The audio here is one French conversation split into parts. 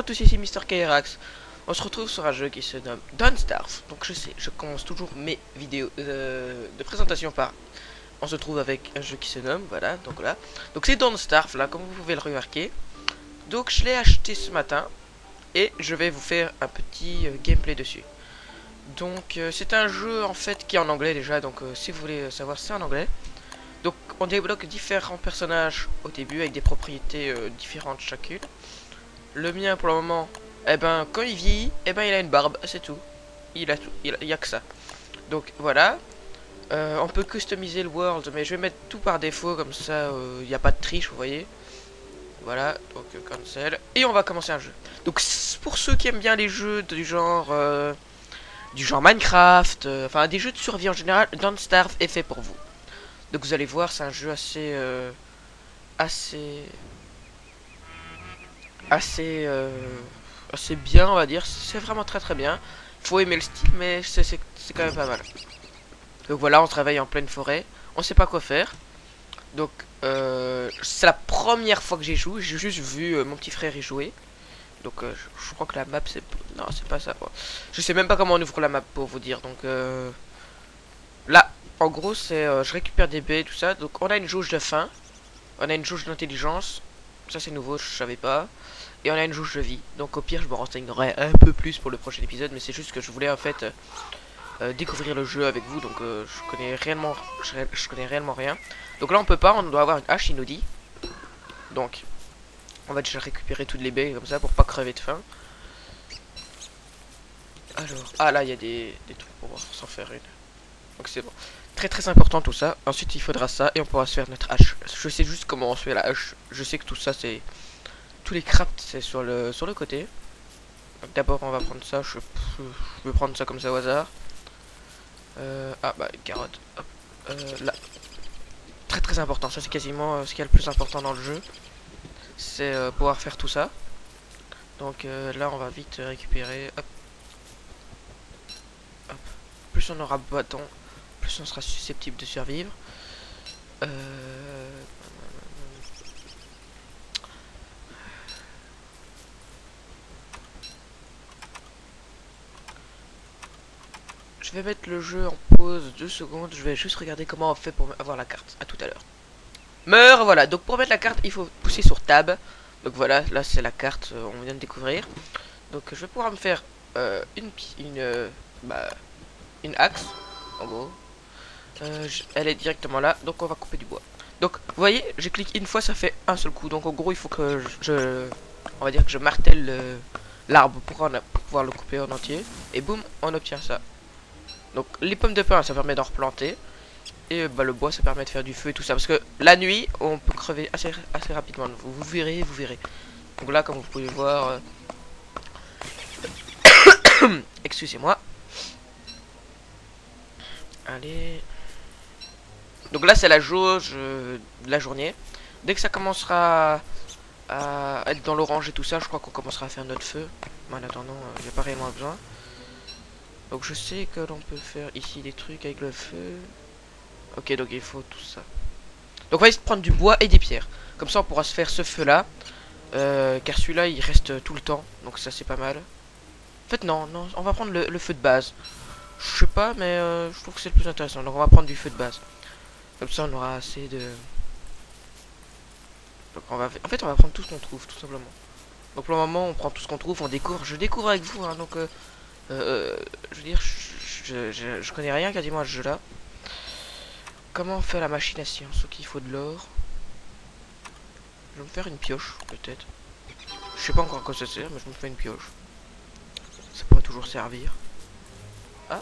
tous, ici Mister Kairax. On se retrouve sur un jeu qui se nomme Don't Starve. Donc je sais, je commence toujours mes vidéos de présentation par on se trouve avec un jeu qui se nomme, voilà, donc là. Donc c'est Don't Starve, là, comme vous pouvez le remarquer. Donc je l'ai acheté ce matin et je vais vous faire un petit gameplay dessus. Donc c'est un jeu en fait qui est en anglais déjà, donc si vous voulez savoir, c'est en anglais. Donc on débloque différents personnages au début avec des propriétés différentes chacune. Le mien pour le moment, eh ben quand il vieillit, eh ben il a une barbe, c'est tout. Il a tout, il y a que ça. Donc voilà. On peut customiser le world, mais je vais mettre tout par défaut, comme ça il n'y a pas de triche, vous voyez. Voilà, donc cancel. Et on va commencer un jeu. Donc pour ceux qui aiment bien les jeux du genre Minecraft, enfin des jeux de survie en général, Don't Starve est fait pour vous. Donc vous allez voir, c'est un jeu assez bien, on va dire. C'est vraiment très bien. Faut aimer le style, mais c'est quand même pas mal. Donc voilà, on se réveille en pleine forêt. On sait pas quoi faire. Donc c'est la première fois que j'y joue. J'ai juste vu mon petit frère y jouer. Donc je crois que la map c'est... Non, c'est pas ça. Je sais même pas comment on ouvre la map pour vous dire. Donc là, en gros, c'est je récupère des baies, tout ça. Donc on a une jauge de faim. On a une jauge d'intelligence. Ça c'est nouveau, je savais pas. Et on a une jauge de vie. Donc au pire, je me renseignerai un peu plus pour le prochain épisode. Mais c'est juste que je voulais en fait... découvrir le jeu avec vous, donc je connais réellement rien. Donc là on peut pas, on doit avoir une hache, il nous dit. Donc on va déjà récupérer toutes les baies comme ça pour pas crever de faim. Alors, ah là il y a des trucs pour s'en faire une. Donc c'est bon. Très important tout ça. Ensuite il faudra ça et on pourra se faire notre hache. Je sais juste comment on se fait la hache. Je sais que tout ça c'est... Tous les crafts c'est sur le côté. Donc d'abord on va prendre ça, je vais prendre ça comme ça au hasard. Ah bah une carotte. Hop. Là. Très important. Ça c'est quasiment ce qu'il y a le plus important dans le jeu. C'est pouvoir faire tout ça. Donc là on va vite récupérer. Hop. Hop. Plus on aura bâton, plus on sera susceptible de survivre. Je vais mettre le jeu en pause 2 secondes. Je vais juste regarder comment on fait pour avoir la carte. À tout à l'heure. Meurs, voilà. Donc pour mettre la carte, il faut pousser sur Tab. Donc voilà, là c'est la carte, on vient de découvrir. Donc je vais pouvoir me faire une axe, en gros. Elle est directement là, donc on va couper du bois. Donc vous voyez, je clique une fois, ça fait un seul coup. Donc en gros, il faut que on va dire que je martèle l'arbre pour pouvoir le couper en entier. Et boum, on obtient ça. Donc les pommes de pin, ça permet d'en replanter. Et bah, le bois, ça permet de faire du feu et tout ça. Parce que la nuit, on peut crever assez rapidement. Vous verrez, vous verrez. Donc là, comme vous pouvez voir... Excusez-moi. Allez. Donc là, c'est la jauge de la journée. Dès que ça commencera à être dans l'orange et tout ça, je crois qu'on commencera à faire notre feu. Mais en attendant, j'ai pas réellement besoin. Donc je sais que l'on peut faire ici des trucs avec le feu. Ok, donc il faut tout ça. Donc on va essayer de prendre du bois et des pierres. Comme ça on pourra se faire ce feu là. Car celui-là il reste tout le temps. Donc ça c'est pas mal. En fait non, on va prendre le feu de base. Je sais pas mais je trouve que c'est le plus intéressant. Donc on va prendre du feu de base. Comme ça on aura assez de... Donc on va... En fait on va prendre tout ce qu'on trouve tout simplement. Donc pour le moment on prend tout ce qu'on trouve, on découvre. Je découvre avec vous hein, donc je veux dire je connais rien quasiment à ce jeu là. Comment on fait la machine à science? Ok, il faut de l'or. Je vais me faire une pioche, peut-être. Je sais pas encore à quoi ça sert, mais je me fais une pioche. Ça pourrait toujours servir. Ah.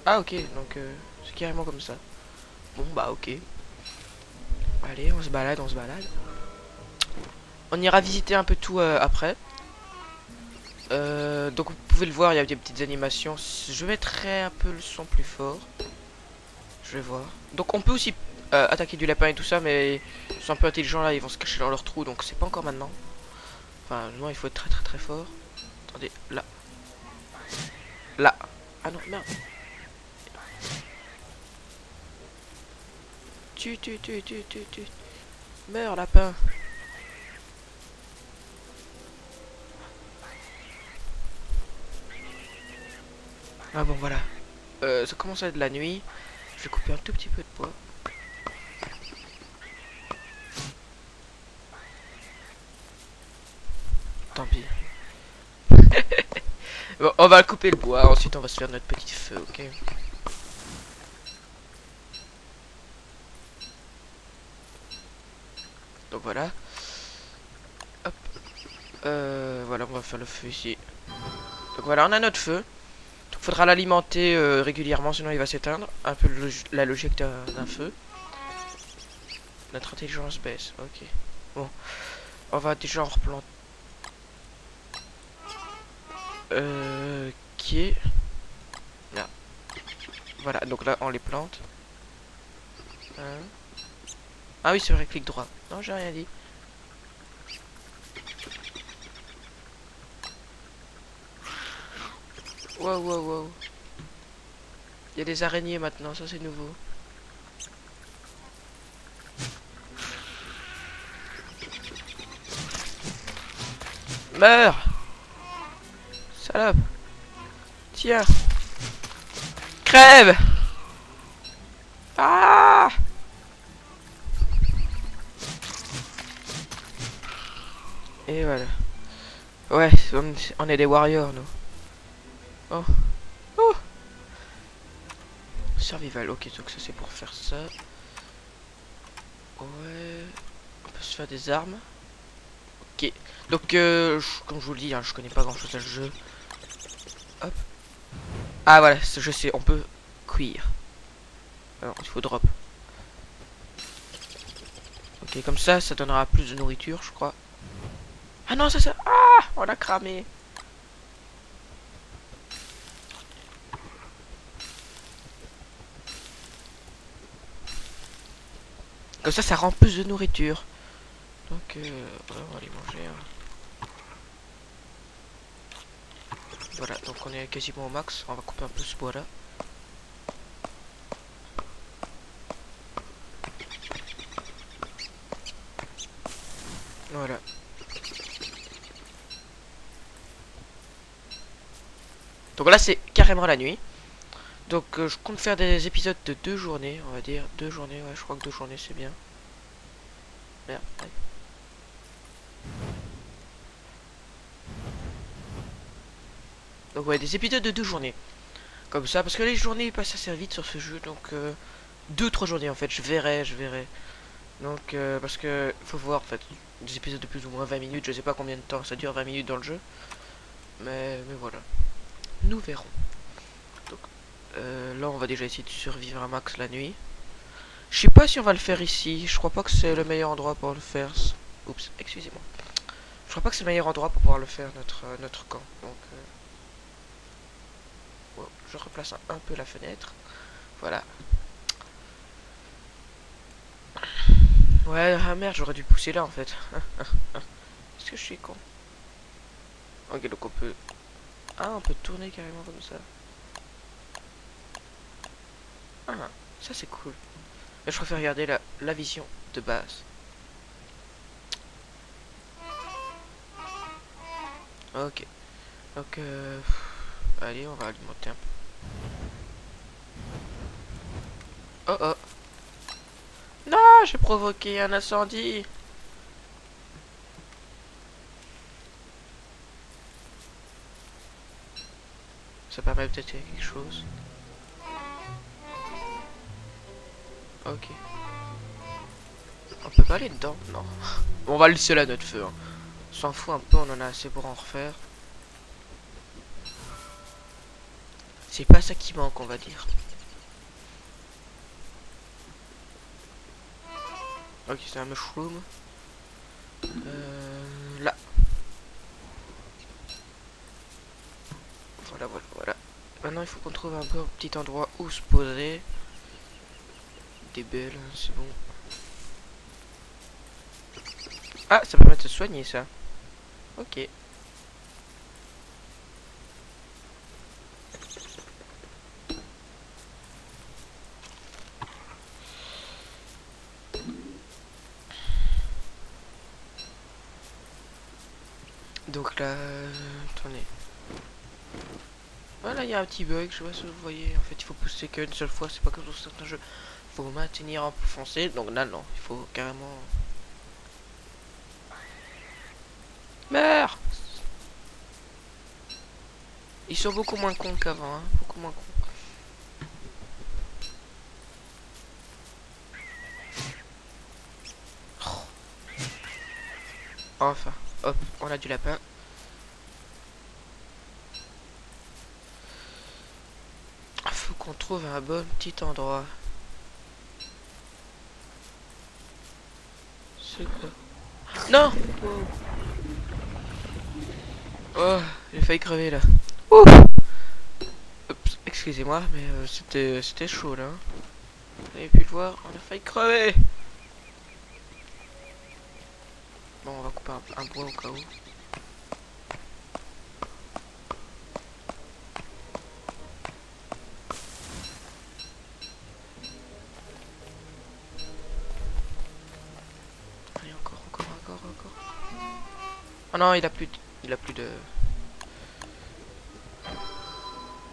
Ah, ok, donc c'est carrément comme ça. Bon, bah, ok. Allez, on se balade, on se balade. On ira visiter un peu tout après. Donc, vous pouvez le voir, il y a des petites animations. Je mettrai un peu le son plus fort. Je vais voir. Donc on peut aussi attaquer du lapin et tout ça, mais ils sont un peu intelligents là, ils vont se cacher dans leur trou, donc c'est pas encore maintenant. Enfin, non, il faut être très fort. Attendez, là. Là. Ah non, merde. Tu. Meurs, lapin. Ah bon, voilà. Ça commence à être la nuit. Je vais couper un tout petit peu de bois. Tant pis. Bon, on va couper le bois. Ensuite, on va se faire notre petit feu, ok? Donc voilà. Hop. Voilà, on va faire le feu ici. Donc voilà, on a notre feu. Donc faudra l'alimenter régulièrement, sinon il va s'éteindre. Un peu la logique d'un feu. Notre intelligence baisse, ok. Bon, on va déjà en replanter. Qui est... Là. Voilà, donc là on les plante. Hein. Ah oui, c'est vrai, clic droit. Non, j'ai rien dit. Wow, wow, wow. Il y a des araignées maintenant, ça c'est nouveau. Meurs! Salope! Tiens! Crève! Ah! Et voilà. Ouais, on est des warriors, nous. Oh. Oh! Survival, ok, donc ça c'est pour faire ça. Ouais. On peut se faire des armes. Ok. Donc, comme je vous le dis, hein, je connais pas grand chose à ce jeu. Hop. Ah voilà, je sais, on peut cuire. Alors, il faut drop. Ok, comme ça donnera plus de nourriture, je crois. Ah non, ça... Ah! On l'a cramé. Comme ça rend plus de nourriture. Donc, ouais, on va aller manger. Hein. Voilà, donc on est quasiment au max. On va couper un peu ce bois là. Voilà. Donc là, c'est carrément la nuit. Donc, je compte faire des épisodes de 2 journées, on va dire. 2 journées, ouais, je crois que 2 journées c'est bien. Merde, ouais. Donc, ouais, des épisodes de 2 journées. Comme ça, parce que les journées passent assez vite sur ce jeu. Donc, 2-3 journées en fait, je verrai. Donc, parce que faut voir en fait. Des épisodes de plus ou moins 20 minutes, je sais pas combien de temps ça dure 20 minutes dans le jeu. Mais voilà. Nous verrons. Donc, là, on va déjà essayer de survivre un max la nuit. Je sais pas si on va le faire ici. Je crois pas que c'est le meilleur endroit pour le faire. Oups, excusez-moi. Je crois pas que c'est le meilleur endroit pour pouvoir le faire, notre camp. Donc, wow, je replace un peu la fenêtre. Voilà. Ouais, ah merde, j'aurais dû pousser là en fait. Est-ce que je suis con? Ok, donc on peut... Ah, on peut tourner carrément comme ça. Ah, ça c'est cool. Mais je préfère regarder la vision de base. Ok. Donc, allez, on va alimenter un peu. Oh oh. Non, j'ai provoqué un incendie. Ça permet peut-être quelque chose. Ok. On peut pas aller dedans? Non. On va le laisser là notre feu. Hein. On s'en fout un peu, on en a assez pour en refaire. C'est pas ça qui manque, on va dire. Ok, c'est un mushroom. Là. Voilà. Maintenant, il faut qu'on trouve un peu un petit endroit où se poser. Des belles, c'est bon. Ah, ça permet de se soigner, ça. Ok. Donc là, attendez. Voilà, il y a un petit bug, je sais pas si vous voyez. En fait, il faut pousser qu'une seule fois, c'est pas comme dans certains jeux. Il faut maintenir en foncé, donc là, non, il faut carrément. Meurs! Ils sont beaucoup moins cons qu'avant, hein, beaucoup moins cons. Enfin, hop, on a du lapin. Faut qu'on trouve un bon petit endroit. C'est quoi? Non! Wow. Oh, j'ai failli crever là. Ouh. Oups, excusez-moi, mais c'était chaud là. Vous avez pu le voir, on a failli crever. Bon, on va couper un bois au cas où. Allez, encore. Oh non, il a plus de...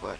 Voilà.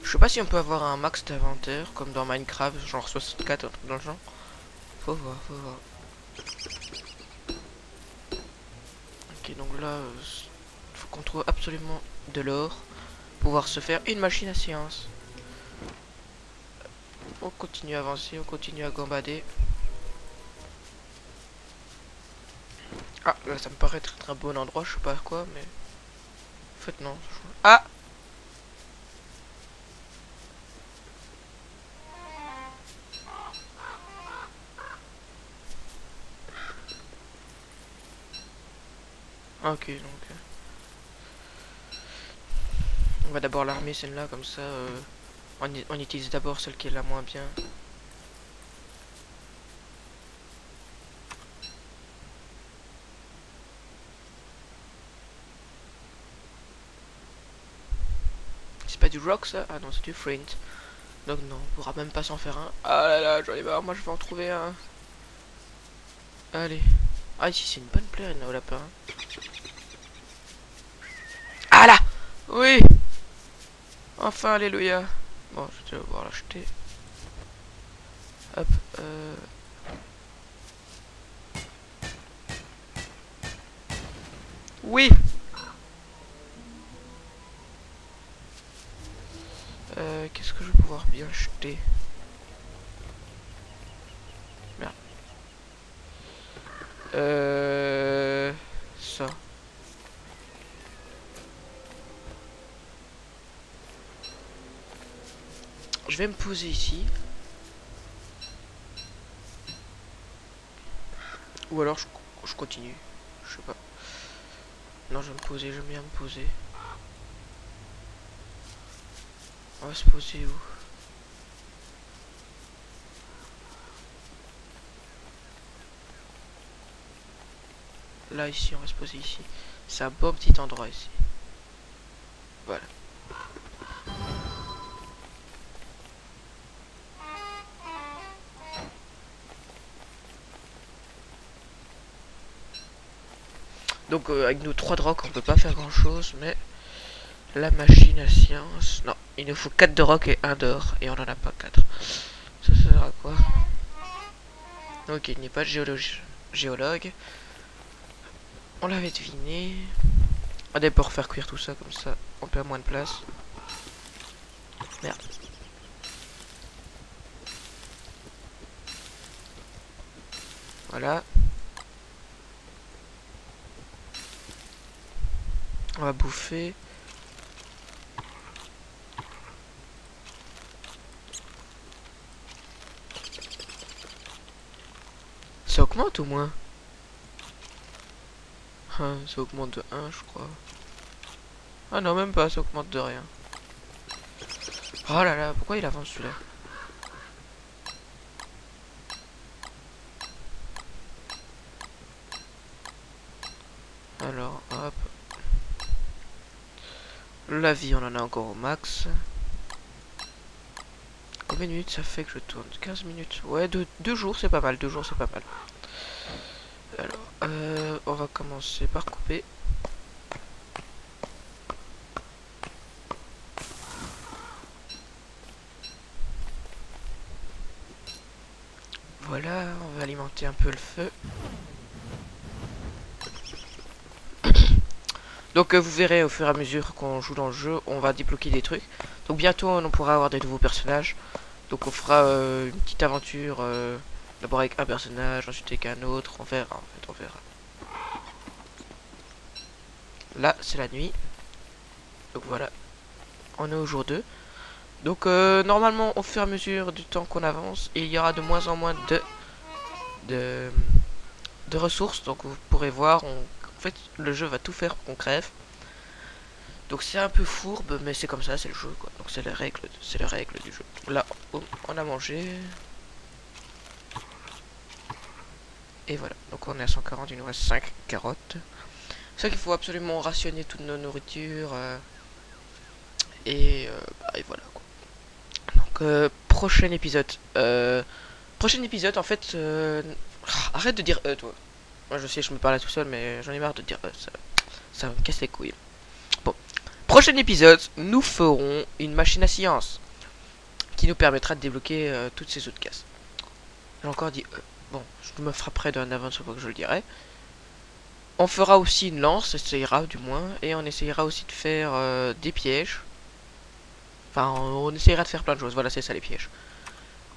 Je sais pas si on peut avoir un max d'inventaire comme dans Minecraft, genre 64, un truc dans le genre. Faut voir. Ok, donc là, faut qu'on trouve absolument de l'or pour pouvoir se faire une machine à science. On continue à avancer, on continue à gambader. Ah, là, ça me paraît être un bon endroit, je sais pas quoi, mais... En fait, non. Ah! Ok, donc... on va d'abord l'armer celle-là, comme ça... on utilise d'abord celle qui est la moins bien. C'est pas du rock, ça? Ah non, c'est du flint. Donc non, on pourra même pas s'en faire un. Ah là là, j'en ai marre, moi je vais en trouver un. Allez. Ah, ici c'est une bonne plaine au lapin. Ah là! Oui! Enfin, alléluia. Bon, je vais devoir l'acheter. Hop, Oui! Qu'est-ce que je vais pouvoir bien acheter? Merde. Ça. Je vais me poser ici. Ou alors je continue. Je sais pas. Non, je vais me poser, j'aime bien me poser. On va se poser où? Là, ici, on va se poser ici. C'est un beau petit endroit ici. Voilà. Donc avec nos 3 drogues on peut pas faire grand chose, mais la machine à science... Non, il nous faut 4 de rock et 1 d'or, et on en a pas 4. Ça sert à quoi? Ok, il n'est pas de géologue. On l'avait deviné. On va d'abord faire cuire tout ça, comme ça on perd moins de place. Merde. Voilà. On va bouffer. Ça augmente au moins. Ça augmente de 1 je crois. Ah non même pas, ça augmente de rien. Oh là là, pourquoi il avance celui-là? Alors hop. La vie on en a encore au max. combien de minutes ça fait que je tourne? 15 minutes. Ouais, deux jours c'est pas mal, 2 jours c'est pas mal. Alors, on va commencer par couper. Voilà, on va alimenter un peu le feu. Donc vous verrez au fur et à mesure qu'on joue dans le jeu, on va débloquer des trucs. Donc bientôt on pourra avoir des nouveaux personnages. Donc on fera une petite aventure, d'abord avec un personnage, ensuite avec un autre, on verra en fait, on verra. Là c'est la nuit. Donc voilà, on est au jour 2. Donc normalement au fur et à mesure du temps qu'on avance, il y aura de moins en moins de ressources. Donc vous pourrez voir, en fait le jeu va tout faire pour qu'on crève. Donc c'est un peu fourbe, mais c'est comme ça, c'est le jeu quoi. Donc c'est les règles du jeu. Là, on a mangé. Et voilà. Donc on est à 140, il nous reste 5 carottes. C'est ça qu'il faut absolument rationner toute nos nourritures. Et voilà quoi. Donc prochain épisode. Prochain épisode en fait. Arrête de dire toi. Moi je sais, je me parle tout seul, mais j'en ai marre de dire ça me casse les couilles. Bon. Prochain épisode, nous ferons une machine à science qui nous permettra de débloquer toutes ces autres cases. J'ai encore dit bon, je me frapperai d'un avance chaque fois que je le dirai. On fera aussi une lance, essayera du moins, et on essayera aussi de faire des pièges. Enfin, on essayera de faire plein de choses, voilà, c'est ça les pièges.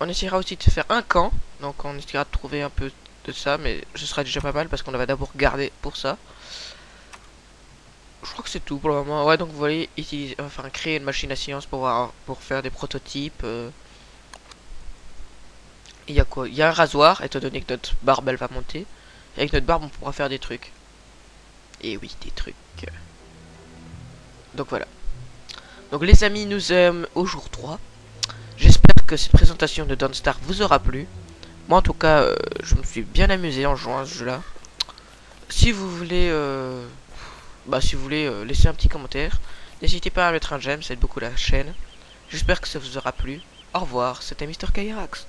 On essayera aussi de faire un camp, donc on essayera de trouver un peu de ça, mais ce sera déjà pas mal parce qu'on va d'abord garder pour ça. Je crois que c'est tout pour le moment. Ouais, donc vous voyez, utiliser, enfin créer une machine à science pour faire des prototypes. Il y a quoi? Il y a un rasoir, étant donné que notre barbe elle va monter. Et avec notre barbe on pourra faire des trucs. Et oui, des trucs. Donc voilà. Donc les amis, nous sommes au jour 3. J'espère que cette présentation de Dawnstar vous aura plu. Moi en tout cas, je me suis bien amusé en jouant à ce jeu là. Si vous voulez laisser un petit commentaire, n'hésitez pas à mettre un j'aime, ça aide beaucoup la chaîne. J'espère que ça vous aura plu. Au revoir, c'était Mr. Kairax.